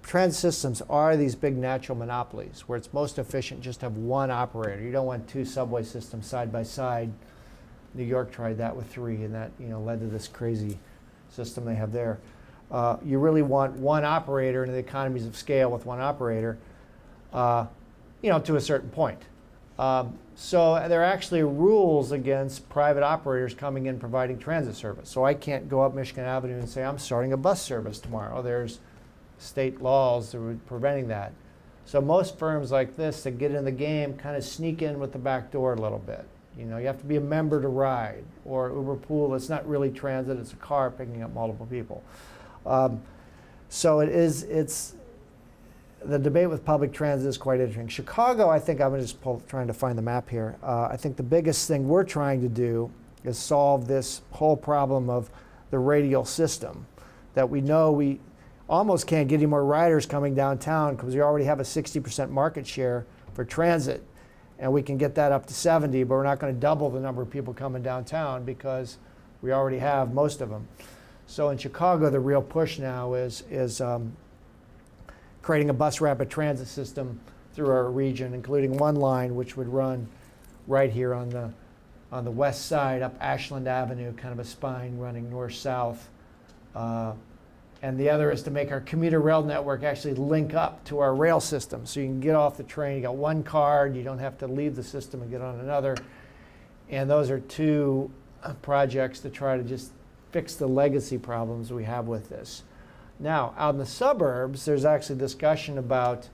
transit systems are these big natural monopolies where it's most efficient just to have one operator. You don't want two subway systems side by side. New York tried that with 3, and that led to this crazy system they have there. You really want one operator and the economies of scale with one operator, to a certain point. So there are actually rules against private operators coming in providing transit service. So I can't go up Michigan Avenue and say, I'm starting a bus service tomorrow. There's state laws that are preventing that. So most firms like this that get in the game kind of sneak in with the back door a little bit. You have to be a member to ride. Or UberPool, it's not really transit, it's a car picking up multiple people. So it's the debate with public transit is quite interesting. Chicago, I think I'm just trying to find the map here. I think the biggest thing we're trying to do is solve this whole problem of the radial system that we know we almost can't get any more riders coming downtown because we already have a 60% market share for transit. And we can get that up to 70, but we're not going to double the number of people coming downtown because we already have most of them. So in Chicago, the real push now is creating a bus rapid transit system through our region, including one line which would run right here on the west side up Ashland Avenue, kind of a spine running north-south. And the other is to make our commuter rail network actually link up to our rail system. So you can get off the train, you got one card, you don't have to leave the system and get on another. And those are 2 projects to try to just fix the legacy problems we have with this. Now, out in the suburbs, there's actually discussion about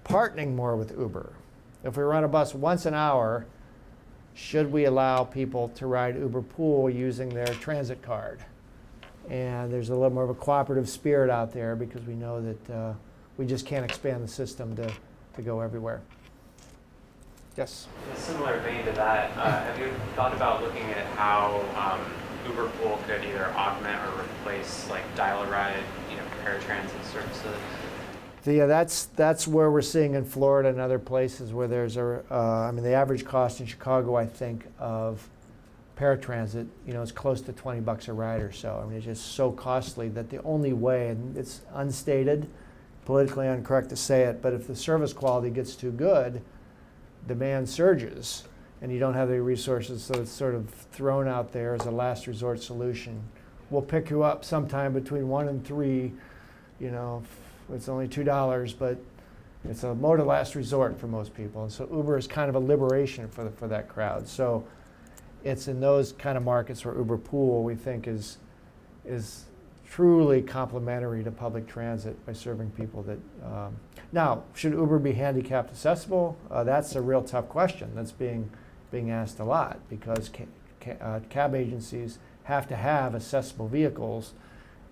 partnering more with Uber. If we run a bus once an hour, should we allow people to ride UberPool using their transit card? And there's a little more of a cooperative spirit out there because we know that we just can't expand the system to go everywhere. Yes? In a similar vein to that, have you thought about looking at how UberPool could either augment or replace like dial-a-ride, paratransit services? That's where we're seeing in Florida and other places where there's the average cost in Chicago, I think, of paratransit, is close to $20 a ride or so. It's just so costly that the only way, and it's unstated, politically incorrect to say it, but if the service quality gets too good, demand surges, and you don't have the resources, so it's sort of thrown out there as a last resort solution we'll pick you up sometime between 1 and 3. You know, it's only $2, but it's a mode of last resort for most people. And so Uber is kind of a liberation for that crowd. So it's in those kind of markets where UberPool, we think, is truly complementary to public transit by serving people that. Now, should Uber be handicapped accessible? That's a real tough question. That's being asked a lot because cab agencies have to have accessible vehicles,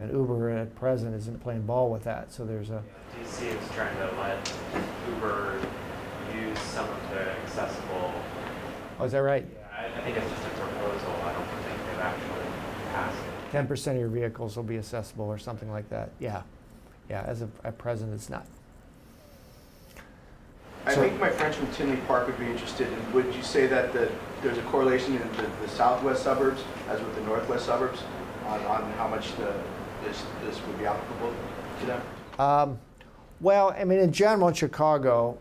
and Uber at present isn't playing ball with that. So there's a. DC is trying to let Uber use some of the accessible. Oh, is that right? Yeah, I think it's just a proposal. I don't think they've actually passed it. 10% of your vehicles will be accessible or something like that. Yeah. As of at present, it's not. I think my friends from Tinley Park would be interested in, would you say that there's a correlation in the southwest suburbs as with the northwest suburbs on how much this would be applicable to them? Well, I mean, in general, in Chicago,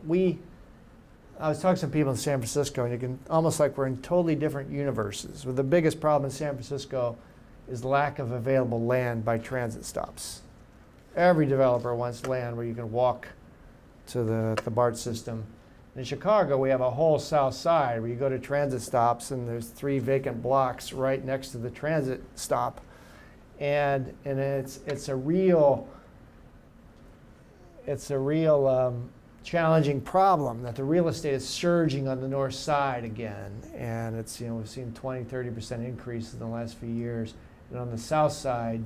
I was talking to some people in San Francisco, and you can almost like we're in totally different universes. Well, the biggest problem in San Francisco is lack of available land by transit stops. Every developer wants land where you can walk to the BART system. In Chicago, we have a whole south side where you go to transit stops, and there's 3 vacant blocks right next to the transit stop, and it's a real challenging problem that the real estate is surging on the north side again, and it's, you know, we've seen 20-30% increase in the last few years, and on the south side,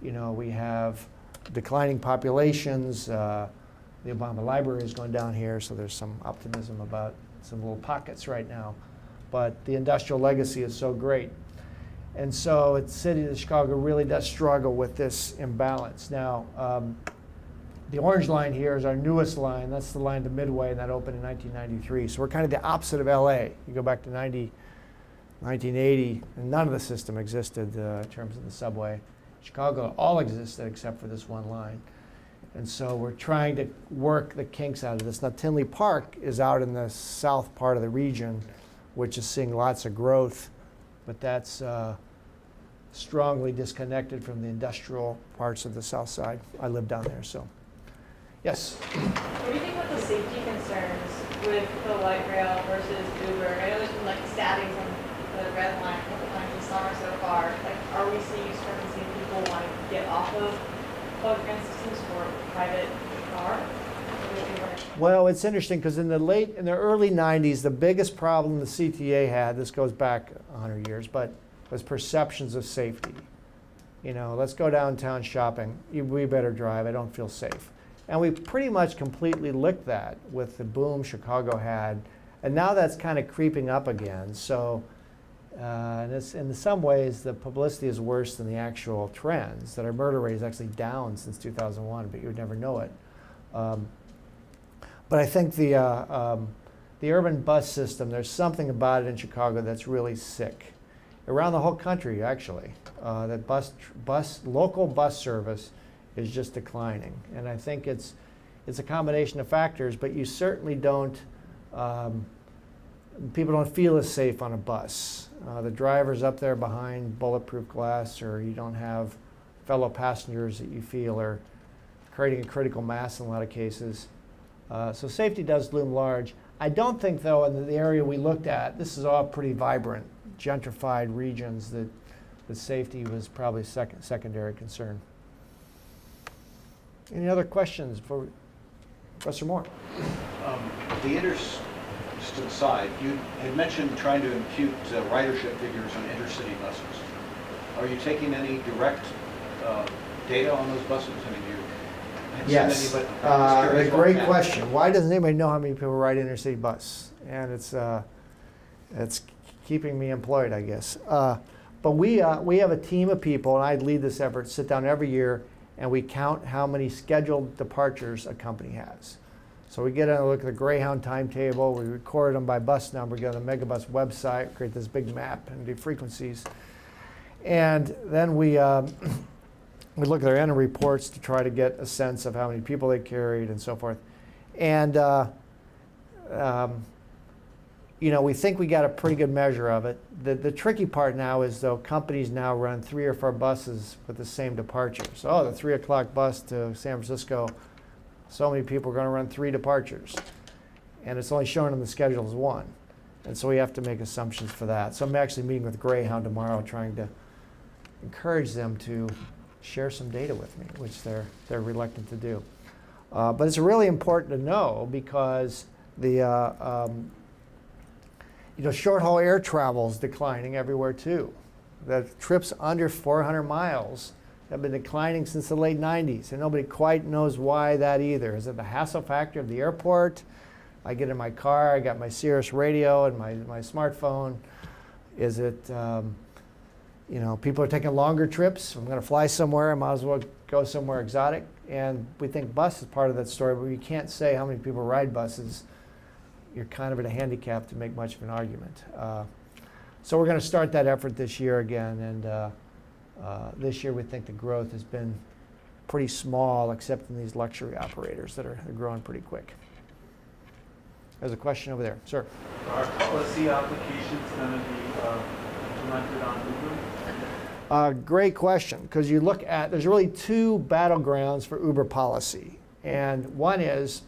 you know, we have declining populations. The Obama Library is going down here, so there's some optimism about some little pockets right now. But the industrial legacy is so great. And so the city of Chicago really does struggle with this imbalance. Now, the orange line here is our newest line. That's the line to Midway, and that opened in 1993. So we're kind of the opposite of LA. You go back to 1980, and none of the system existed in terms of the subway. Chicago all existed except for this one line. And so we're trying to work the kinks out of this. Now, Tinley Park is out in the south part of the region, which is seeing lots of growth, but that's strongly disconnected from the industrial parts of the south side. I live down there, so. Yes? What do you think about the safety concerns with the light rail versus Uber? I know there's been like stabbings on the red line a couple times this summer so far. Like, are we starting to see people want to get off of public transit systems for private car? Well, it's interesting because in the early 90s, the biggest problem the CTA had, this goes back 100 years, but was perceptions of safety. You know, let's go downtown shopping. We better drive. I don't feel safe. And we pretty much completely licked that with the boom Chicago had. And now that's kind of creeping up again. So and it's, in some ways, the publicity is worse than the actual trends, that our murder rate is actually down since 2001, but you would never know it. But I think the urban bus system, there's something about it in Chicago that's really sick. Around the whole country, actually, that local bus service is just declining. And I think it's a combination of factors, but you certainly don't, people don't feel as safe on a bus. The driver's up there behind bulletproof glass, or you don't have fellow passengers that you feel are creating a critical mass in a lot of cases. So safety does loom large. I don't think, though, in the area we looked at, this is all pretty vibrant, gentrified regions, that the safety was probably secondary concern. Any other questions for Professor Moore? The to the side, you had mentioned trying to impute ridership figures on intercity buses. Are you taking any direct data on those buses? I mean, yes. A great question. Why doesn't anybody know how many people ride intercity bus? And it's keeping me employed, I guess. But we have a team of people, and I lead this effort, sit down every year, and we count how many scheduled departures a company has. So we get a look at the Greyhound timetable, we record them by bus number, go to the Megabus website, create this big map and do frequencies. And then we look at their annual reports to try to get a sense of how many people they carried and so forth. And you know, we think we got a pretty good measure of it, the tricky part now is, though, companies now run 3 or 4 buses with the same departure. So, oh, the 3 o'clock bus to San Francisco, so many people are going to run 3 departures. And it's only shown on the schedule as 1. And so we have to make assumptions for that. So I'm actually meeting with Greyhound tomorrow, trying to encourage them to share some data with me, which they're reluctant to do. But it's really important to know, because the short haul air travel is declining everywhere too. The trips under 400 miles have been declining since the late 90s, and nobody quite knows why that either. Is it the hassle factor of the airport? I get in my car, I got my Sirius radio and my smartphone. Is it, people are taking longer trips? I'm going to fly somewhere, I might as well go somewhere exotic. And we think bus is part of that story, but you can't say how many people ride buses. You're kind of at a handicap to make much of an argument. So we're going to start that effort this year again, and this year we think the growth has been pretty small, except in these luxury operators that are growing pretty quick. There's a question over there. Sir. Are policy applications going to be implemented on Uber? Great question, because you look at, there's really 2 battlegrounds for Uber policy. And one is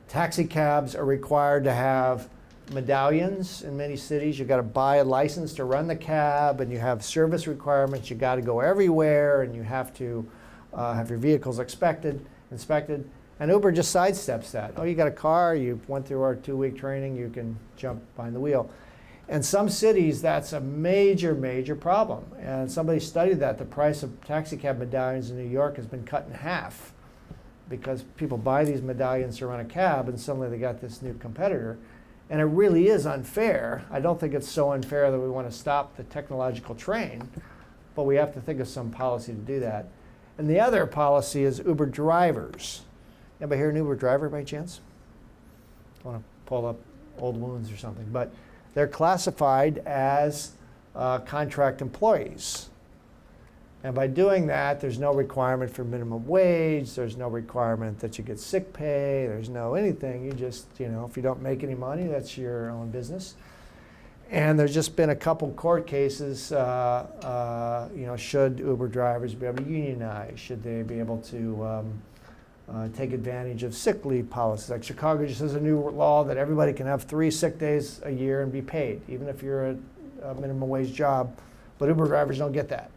taxi cabs are required to have medallions in many cities. You've got to buy a license to run the cab, and you have service requirements. You've got to go everywhere, and you have to have your vehicles inspected. And Uber just sidesteps that. Oh, you got a car, you went through our 2-week training, you can jump behind the wheel. In some cities, that's a major, major problem. And somebody studied that. The price of taxi cab medallions in New York has been cut in half, because people buy these medallions to run a cab, and suddenly they got this new competitor. And it really is unfair. I don't think it's so unfair that we want to stop the technological train, but we have to think of some policy to do that. And the other policy is Uber drivers. Anybody here an Uber driver by chance? I want to pull up old wounds or something. But they're classified as contract employees. And by doing that, there's no requirement for minimum wage. There's no requirement that you get sick pay. There's no anything. You just, if you don't make any money, that's your own business. And there's just been a couple court cases, should Uber drivers be able to unionize? Should they be able to take advantage of sick leave policies? Like Chicago just has a new law that everybody can have 3 sick days a year and be paid, even if you're a minimum wage job. But Uber drivers don't get that.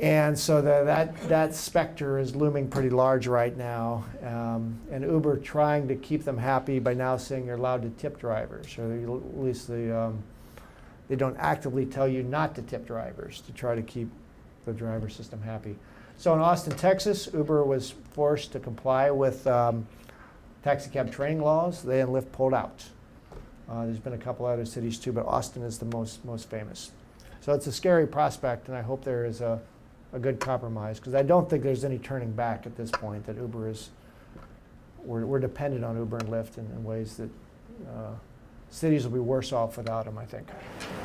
And so that specter is looming pretty large right now. And Uber trying to keep them happy by now saying you're allowed to tip drivers, or at least they don't actively tell you not to tip drivers to try to keep the driver system happy. So in Austin, Texas, Uber was forced to comply with taxi cab training laws. They and Lyft pulled out. There's been a couple other cities too, but Austin is the most famous. So it's a scary prospect, and I hope there is a good compromise, because I don't think there's any turning back at this point. That Uber is, we're dependent on Uber and Lyft in ways that cities will be worse off without them, I think.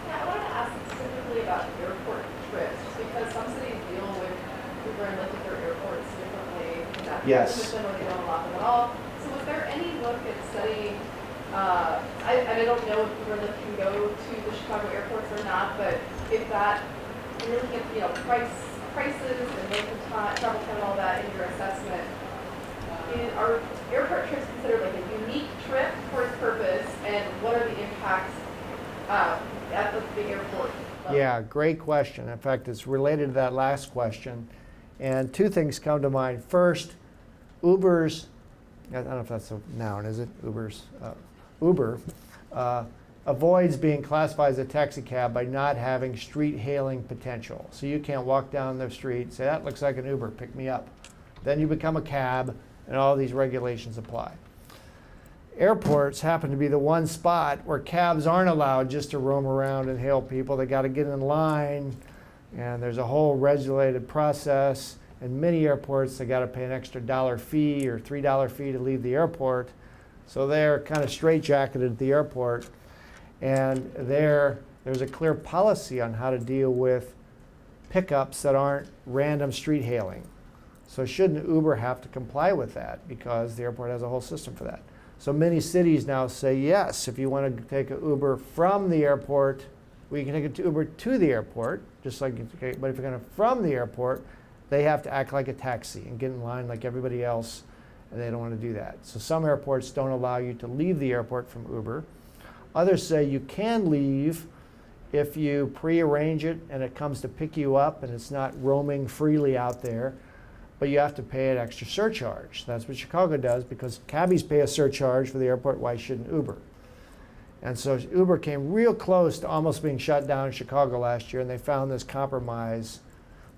Yeah, I wanted to ask specifically about airport trips, because some cities deal with Uber and Lyft at their airports differently. Yes. Or they don't allow them at all. So was there any look at studying, I don't know if Uber and Lyft can go to the Chicago airports or not, but if that, you're looking at prices and length of time, travel time and all that in your assessment, are airport trips considered like a unique trip for its purpose, and what are the impacts at the big airport level? Yeah, great question. In fact, it's related to that last question. And 2 things come to mind. First, Uber's, I don't know if that's a noun, is it? Uber avoids being classified as a taxi cab by not having street hailing potential. So you can't walk down the street and say, that looks like an Uber, pick me up. Then you become a cab, and all these regulations apply. Airports happen to be the one spot where cabs aren't allowed just to roam around and hail people. They got to get in line, and there's a whole regulated process. In many airports, they got to pay an extra $1 fee or $3 fee to leave the airport. So they're kind of straitjacketed at the airport. And there's a clear policy on how to deal with pickups that aren't random street hailing. So shouldn't Uber have to comply with that, because the airport has a whole system for that? So many cities now say, yes, if you want to take an Uber from the airport, well, you can take an Uber to the airport, just like, okay, but if you're going to from the airport, they have to act like a taxi and get in line like everybody else, and they don't want to do that. So some airports don't allow you to leave the airport from Uber. Others say you can leave if you pre-arrange it and it comes to pick you up and it's not roaming freely out there, but you have to pay an extra surcharge. That's what Chicago does, because cabbies pay a surcharge for the airport. Why shouldn't Uber? And so Uber came real close to almost being shut down in Chicago last year, and they found this compromise,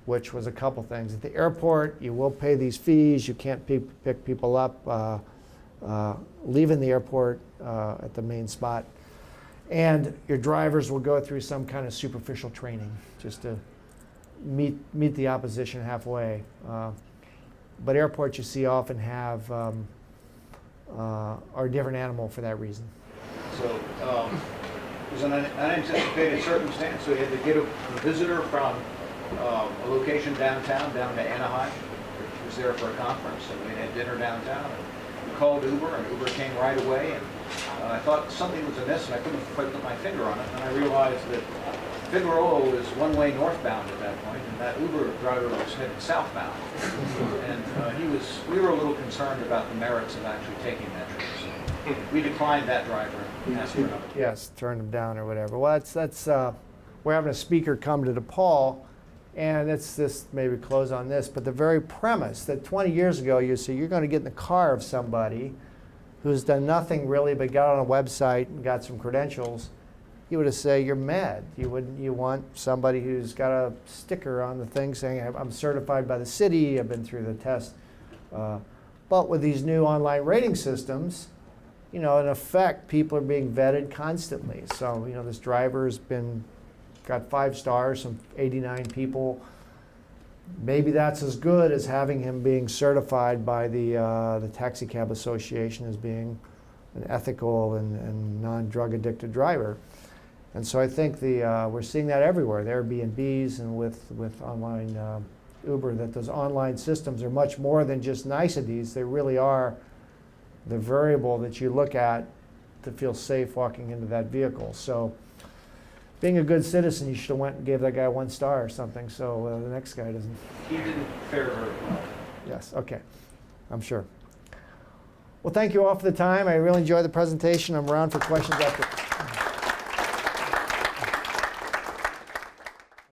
which was a couple things. At the airport, you will pay these fees. You can't pick people up leaving the airport at the main spot. And your drivers will go through some kind of superficial training just to meet the opposition halfway. But airports, you see, often have are a different animal for that reason. So it was an unanticipated circumstance, so you had to get a visitor from a location downtown down to Anaheim. He was there for a conference, and we had dinner downtown. And we called Uber, and Uber came right away. And I thought something was amiss, and I couldn't quite put my finger on it. And I realized that Figueroa was one-way northbound at that point, and that Uber driver was headed southbound. And we were a little concerned about the merits of actually taking that trip. So we declined that driver and asked for another. Yes, turned them down or whatever. Well, that's we're having a speaker come to DePaul, and it's this, maybe close on this, but the very premise that 20 years ago you say you're going to get in the car of somebody who's done nothing really but got on a website and got some credentials, you would have said you're mad. You want somebody who's got a sticker on the thing saying I'm certified by the city, I've been through the test. But with these new online rating systems, in effect, people are being vetted constantly. So, this driver's got 5 stars from 89 people. Maybe that's as good as having him being certified by the Taxi Cab Association as being an ethical and non-drug addicted driver. And so I think we're seeing that everywhere, the Airbnbs and with online Uber, that those online systems are much more than just niceties. They really are the variable that you look at to feel safe walking into that vehicle. So being a good citizen, you should have went and gave that guy 1 star or something, so the next guy doesn't. He didn't fare very well. Yes, okay, I'm sure. Well, thank you all for the time. I really enjoyed the presentation. I'm around for questions after.